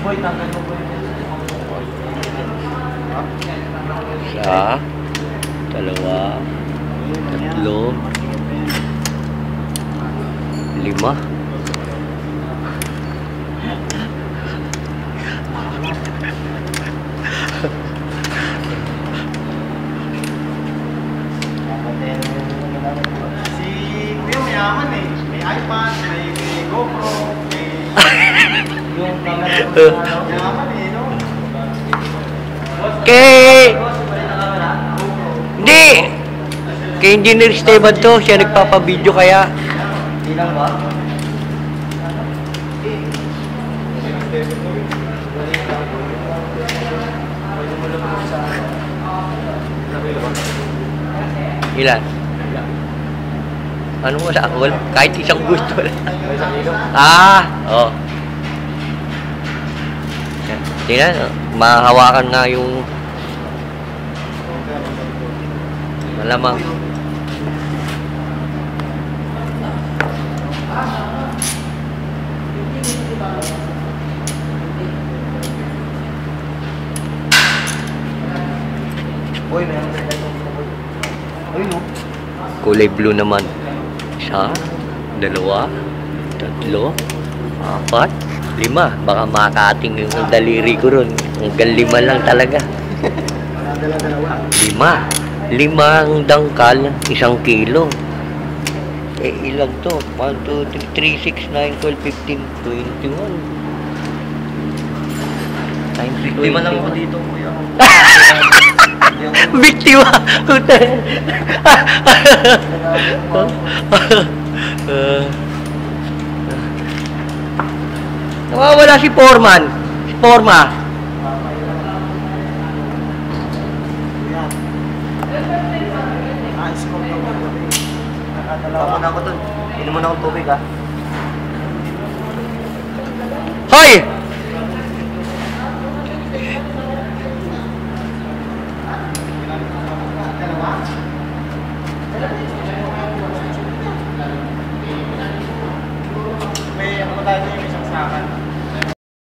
Boy, tanggal mo po yun. Isa, dalawa, tatlo, lima. Si Kuya mayaman eh. May iPad, may GoPro, may... yung camera ko sa mayaman eh, no? Hindi! Kay Engineer Esteban to, siya nagpapabideo kaya. Hindi lang ba? Ilan? Ano wala? Wala. Kahit isang gusto wala. Oh. Tingnan, mahawakan nga yung malamang. Boy, meron sa ito. Ayun, no? Kulay blue naman. Isa, dalawa, tatlo, apat, lima. Baka makakating yung daliri ko ron. Hanggang lima lang talaga. Lima. Limang dangkal, 1 kilo. Eh, ilan to? 1, 2, 3, 6, 9, 12, 15, 21. Times 21. Lima lang ako dito, kuya. Biktima! Nawawala si Foreman. Si Forma. Nakatalawa ko na ako dun. Inom mo na akong tubig, ha? Hoy!